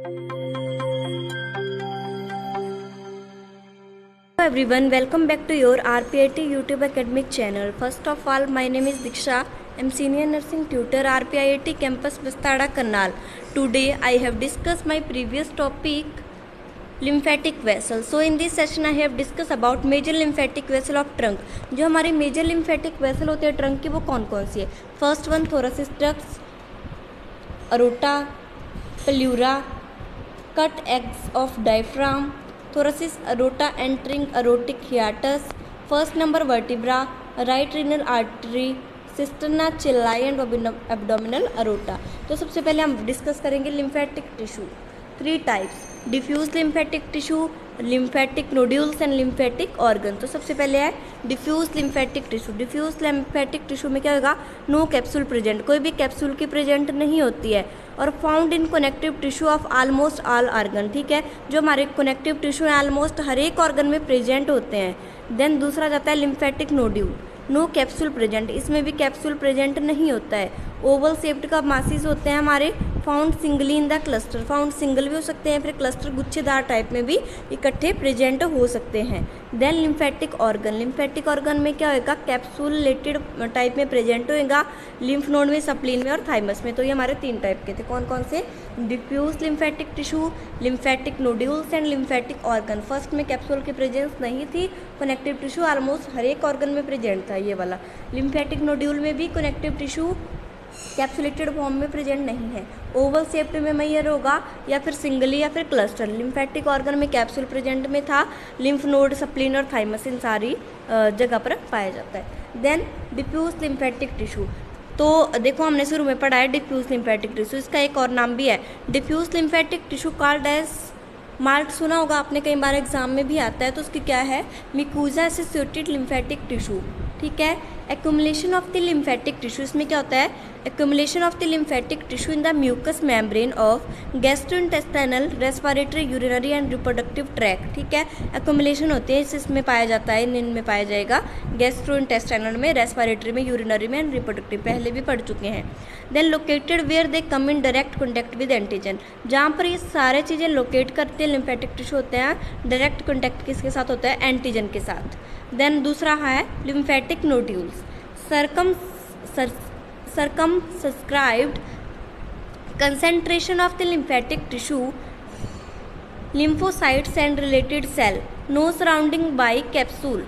Hello everyone, welcome back to your RPIT YouTube academic channel. First of all, my name is Diksha. I'm senior nursing tutor RPIT campus Bastada Karnal. Today I have discussed my previous topic lymphatic vessel. So in this session I have discussed about major lymphatic vessel of trunk. जो हमारी major lymphatic vessel होते हैं trunk की वो कौन कौन सी है? First one thoracic ducts, aorta, pleura, cut eggs of diaphragm, thoracic aorta entering aortic hiatus, first number vertebra, right renal artery, cisterna chyli and abdominal aorta. तो सबसे पहले हम डिस्कस करेंगे lymphatic tissue. 3 types: diffuse lymphatic tissue, lymphatic nodules and lymphatic organ. तो सबसे पहले है diffuse lymphatic tissue. Diffuse lymphatic tissue में क्या होगा? नो कैप्सूल प्रेजेंट, कोई भी कैप्सूल की प्रेजेंट नहीं होती है, और found in connective tissue of almost all organ. ठीक है, जो हमारे कनेक्टिव टिश्यू है ऑलमोस्ट हर एक ऑर्गन में प्रेजेंट होते हैं. देन दूसरा जाता है lymphatic nodule. No capsule present, इसमें भी कैप्सूल प्रेजेंट नहीं होता है. ओवल शेप्ड का मासिस होते हैं हमारे. Found singly in the cluster, found single भी हो सकते हैं, फिर क्लस्टर गुच्छेदार टाइप में भी इकट्ठे प्रेजेंट हो सकते हैं. Then lymphatic organ. Lymphatic organ में क्या होगा? कैप्सूलेटेड टाइप में प्रेजेंट होएगा, लिम्फ नोड में, सप्लीन में और थाइमस में. तो ये हमारे 3 टाइप के थे. कौन कौन से? Diffuse lymphatic tissue, lymphatic nodules and lymphatic organ. First में कैप्सूल की प्रेजेंस नहीं थी, कनेक्टिव टिश्यू ऑलमोस्ट हर एक ऑर्गन में प्रेजेंट था ये वाला. लिम्फेटिक नोड्यूल में भी कनेक्टिव टिश्यू कैप्सुलेटेड फॉर्म में प्रेजेंट नहीं है, ओवल शेप्ड में मैयर होगा या फिर सिंगली या फिर क्लस्टर. लिम्फेटिक ऑर्गन में कैप्सूल प्रेजेंट में था, लिम्फ नोड, सप्लीन और थाइमस इन सारी जगह पर पाया जाता है. Then diffuse lymphatic tissue. तो देखो हमने शुरू में पढ़ा है डिफ्यूज लिम्फेटिक टिश्यू, इसका एक और नाम भी है diffuse lymphatic tissue called as MALT. सुना होगा आपने, कई बार एग्जाम में भी आता है. तो उसकी क्या है? Mucosa associated lymphatic tissue. ठीक है. Accumulation of the lymphatic tissue, इसमें क्या होता है? Accumulation of the lymphatic tissue in the mucous membrane of gastrointestinal, respiratory, urinary and reproductive tract. ठीक है, एक्यूमुलेशन होती है, इसमें पाया जाता है, इनमें पाया जाएगा गैस्ट्रोइंटेस्टाइनल में, रेस्पिरेटरी में, यूरिनरी में एंड रिप्रोडक्टिव, पहले भी पढ़ चुके हैं. Then located where they come in direct contact with antigen. जहाँ पर ये सारे चीज़ें लोकेट करते हैं लिम्फेटिक टिश्यू होते हैं, डायरेक्ट कॉन्टैक्ट किसके साथ होता है? एंटीजन के साथ. देन दूसरा है lymphatic nodules. circumscribed concentration of the lymphatic tissue, lymphocytes and related cell, no surrounding by capsule.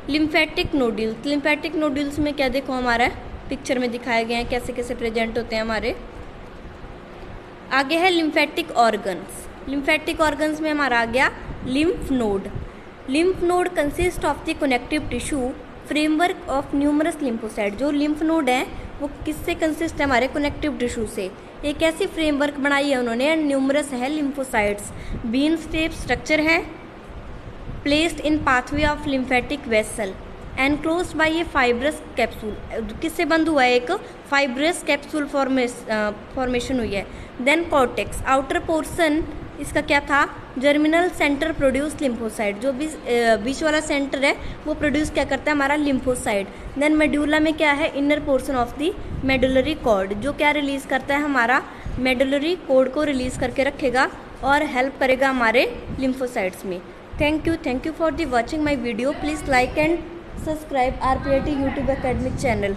lymphatic nodules. lymphatic nodules में क्या देखो हमारा पिक्चर में दिखाए गए हैं कैसे कैसे प्रेजेंट होते हैं हमारे. आगे है लिम्फेटिक ऑर्गन्स. लिम्फेटिक ऑर्गन्स में हमारा आ गया lymph node. Lymph node consist of the connective tissue framework of numerous lymphocyte. जो लिम्फ नोड है वो किससे कंसिस्ट है? हमारे कनेक्टिव टिश्यू से. एक ऐसी फ्रेमवर्क बनाई है उन्होंने, एंड न्यूमरस है लिम्फोसाइट्स. बीन स्टेप स्ट्रक्चर है, placed in pathway of lymphatic vessel, enclosed bye A fibrous capsule. किससे बंद हुआ है? एक फाइब्रस कैप्सूल फॉर्मेशन हुई है. Then cortex. आउटर पोर्सन इसका क्या था? Germinal centre produce lymphocyte. जो भी बीच वाला सेंटर है वो प्रोड्यूस क्या करता है? हमारा लिम्फोसाइट. देन मेडुला में क्या है? Inner portion of the medullary cord, जो क्या रिलीज करता है? हमारा मेडुलरी कॉर्ड को रिलीज करके रखेगा और हेल्प करेगा हमारे लिम्फोसाइट्स में. Thank you for the watching my video. Please like and subscribe RPIT YouTube academic channel.